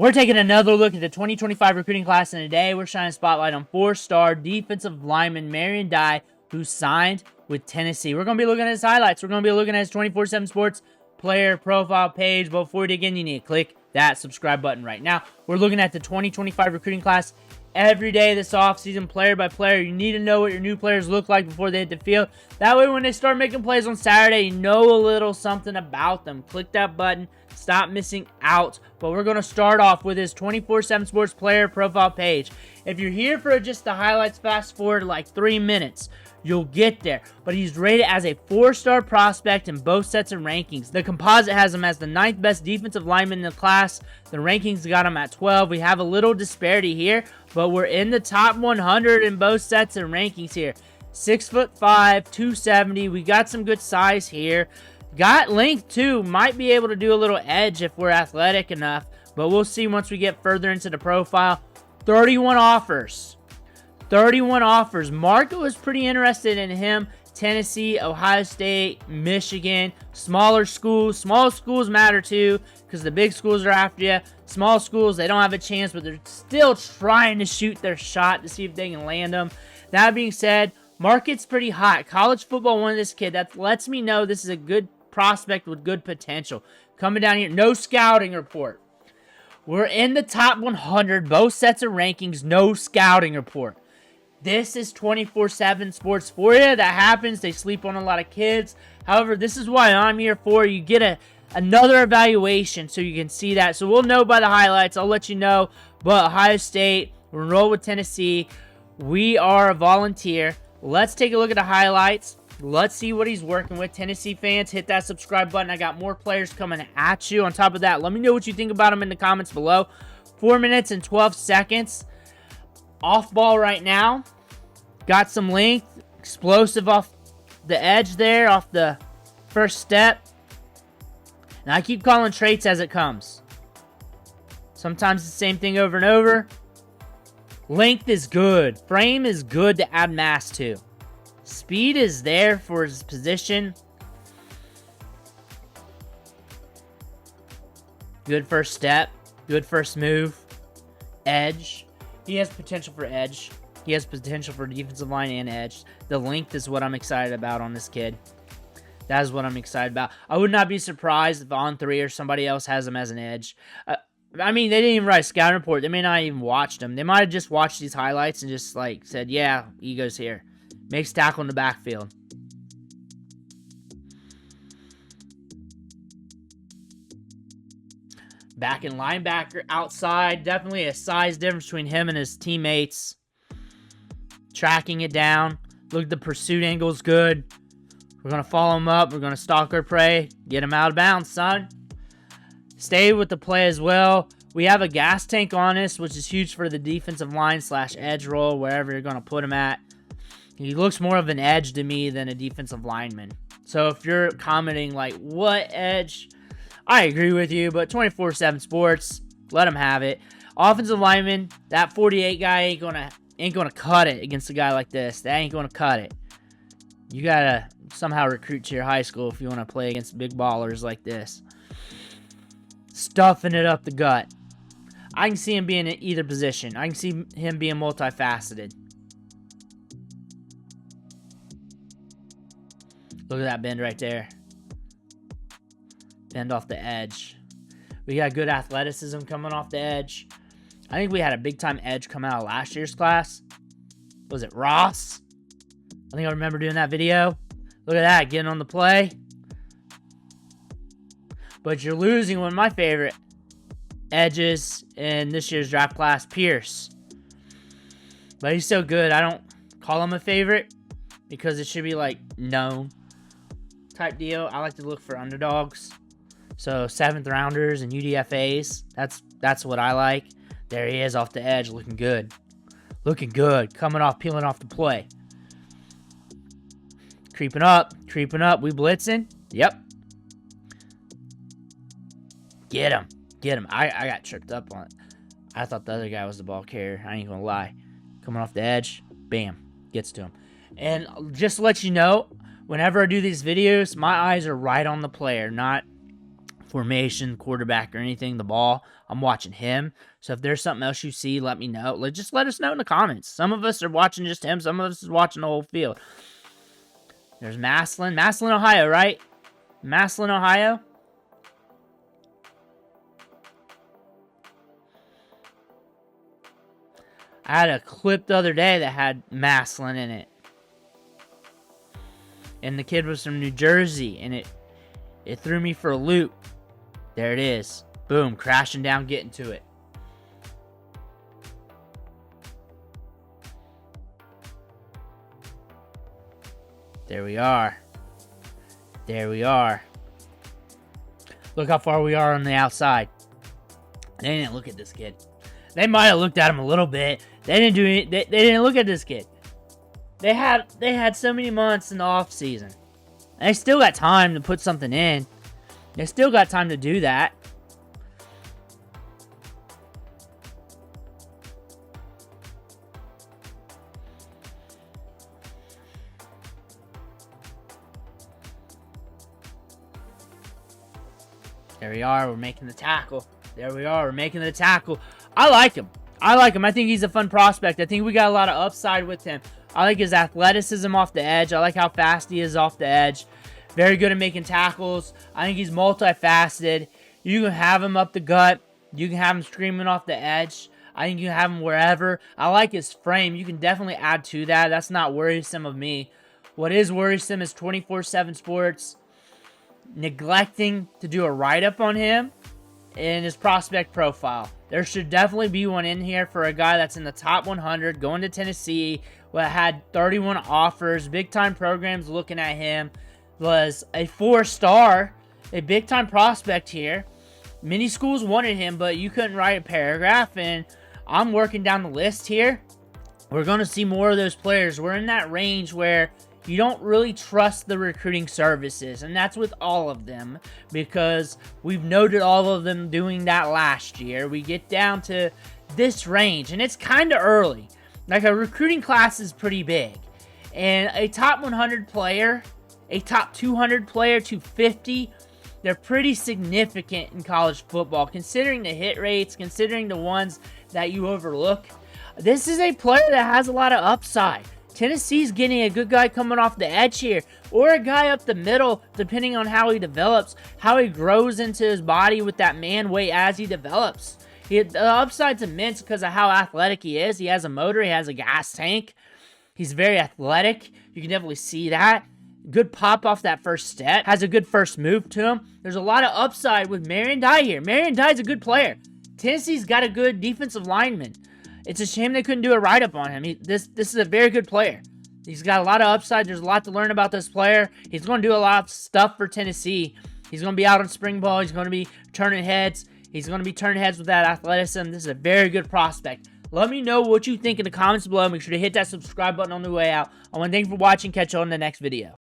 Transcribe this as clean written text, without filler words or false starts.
We're taking another look at the 2025 recruiting class, and today we're shining a spotlight on 4-star defensive lineman Mariyon Dye, who signed with Tennessee. We're going to be looking at his highlights. We're going to be looking at his 24/7 Sports player profile page. But before we dig in, you need to click that subscribe button right now. We're looking at the 2025 recruiting class every day this offseason, player by player. You need to know what your new players look like before they hit the field. That way, when they start making plays on Saturday, you know a little something about them. Click that button. Stop missing out. But we're going to start off with his 24/7 Sports player profile page. If you're here for just the highlights, fast forward like 3 minutes. You'll get there. But he's rated as a 4-star prospect in both sets of rankings. The composite has him as the 9th best defensive lineman in the class. The rankings got him at 12. We have a little disparity here, but we're in the top 100 in both sets of rankings here. 6'5", 270. We got some good size here. Got length too. Might be able to do a little edge if we're athletic enough, but we'll see once we get further into the profile. 31 offers. 31 offers. Market was pretty interested in him. Tennessee, Ohio State, Michigan, smaller schools. Small schools matter too, because the big schools are after you. Small schools, they don't have a chance, but they're still trying to shoot their shot to see if they can land them. That being said, market's pretty hot. College football wanted this kid. That lets me know this is a good prospect with good potential. Coming down here, no scouting report. We're in the top 100, both sets of rankings, no scouting report. This is 24/7 Sports for you. That happens. They sleep on a lot of kids. However, this is why I'm here for. You get another evaluation so you can see that. So we'll know by the highlights. I'll let you know. But Ohio State, we're enrolled with Tennessee. We are a volunteer. Let's take a look at the highlights. Let's see what he's working with. Tennessee fans, hit that subscribe button. I got more players coming at you. On top of that, let me know what you think about him in the comments below. 4 minutes and 12 seconds. Off ball right now. Got some length. Explosive off the edge there, off the first step. And I keep calling traits as it comes. Sometimes the same thing over and over. Length is good. Frame is good to add mass to. Speed is there for his position. Good first step. Good first move. Edge. He has potential for edge. He has potential for defensive line and edge. The length is what I'm excited about on this kid. That is what I'm excited about. I would not be surprised if On3 or somebody else has him as an edge. I mean, they didn't even write a scouting report. They may not even watched him. They might have just watched these highlights and just like said, yeah, he goes here. Makes tackle in the backfield. Back in linebacker, outside. Definitely a size difference between him and his teammates. Tracking it down. Look, the pursuit angle's good. We're going to follow him up. We're going to stalk our prey. Get him out of bounds, son. Stay with the play as well. We have a gas tank on us, which is huge for the defensive line / edge role, wherever you're going to put him at. He looks more of an edge to me than a defensive lineman. So if you're commenting like, what edge? I agree with you, but 24/7 Sports, let him have it. Offensive lineman, that 48 guy ain't gonna cut it against a guy like this. That ain't gonna cut it. You gotta somehow recruit to your high school if you want to play against big ballers like this. Stuffing it up the gut. I can see him being in either position. I can see him being multifaceted. Look at that bend right there. Bend off the edge. We got good athleticism coming off the edge. I think we had a big-time edge come out of last year's class. Was it Ross? I think I remember doing that video. Look at that, getting on the play. But you're losing one of my favorite edges in this year's draft class, Pierce. But he's so good, I don't call him a favorite because it should be like known type deal. I like to look for underdogs. So 7th rounders and UDFAs. That's what I like. There he is off the edge, looking good. Looking good. Coming off, peeling off the play. Creeping up. Creeping up. We blitzing. Yep. Get him. Get him. I got tripped up on it. I thought the other guy was the ball carrier. I ain't going to lie. Coming off the edge. Bam. Gets to him. And just to let you know, whenever I do these videos, my eyes are right on the player, not formation, quarterback, or anything, the ball. I'm watching him. So if there's something else you see, let me know. Just let us know in the comments. Some of us are watching just him. Some of us is watching the whole field. There's Massillon. Massillon, Ohio, right? Massillon, Ohio. I had a clip the other day that had Massillon in it. And the kid was from New Jersey, and it threw me for a loop. There it is. Boom, crashing down, getting to it. There we are. There we are. Look how far we are on the outside. They didn't look at this kid. They might have looked at him a little bit. They didn't do it. They didn't look at this kid. They had so many months in the off season. And they still got time to put something in. They still got time to do that. There we are. We're making the tackle. There we are. We're making the tackle. I like him. I like him. I think he's a fun prospect. I think we got a lot of upside with him. I like his athleticism off the edge. I like how fast he is off the edge. Very good at making tackles. I think he's multifaceted. You can have him up the gut. You can have him screaming off the edge. I think you can have him wherever. I like his frame. You can definitely add to that. That's not worrisome of me. What is worrisome is 24/7 Sports neglecting to do a write-up on him in his prospect profile. There should definitely be one in here for a guy that's in the top 100, going to Tennessee, had 31 offers, big-time programs looking at him, was a 4-star, a big-time prospect here. Many schools wanted him, but you couldn't write a paragraph, and I'm working down the list here. We're going to see more of those players. We're in that range where you don't really trust the recruiting services, and that's with all of them, because we've noted all of them doing that last year. We get down to this range, and it's kind of early. Like, a recruiting class is pretty big, and a top 100 player, a top 200 player, 250, they're pretty significant in college football, considering the hit rates, considering the ones that you overlook. This is a player that has a lot of upside. Tennessee's getting a good guy coming off the edge here, or a guy up the middle, depending on how he develops, how he grows into his body with that man weight as he develops. The upside's immense because of how athletic he is. He has a motor, he has a gas tank. He's very athletic. You can definitely see that. Good pop off that first step. Has a good first move to him. There's a lot of upside with Mariyon Dye here. Mariyon Dye's a good player. Tennessee's got a good defensive lineman. It's a shame they couldn't do a write-up on him. This is a very good player. He's got a lot of upside. There's a lot to learn about this player. He's going to do a lot of stuff for Tennessee. He's going to be out on spring ball. He's going to be turning heads. He's going to be turning heads with that athleticism. This is a very good prospect. Let me know what you think in the comments below. Make sure to hit that subscribe button on the way out. I want to thank you for watching. Catch you on the next video.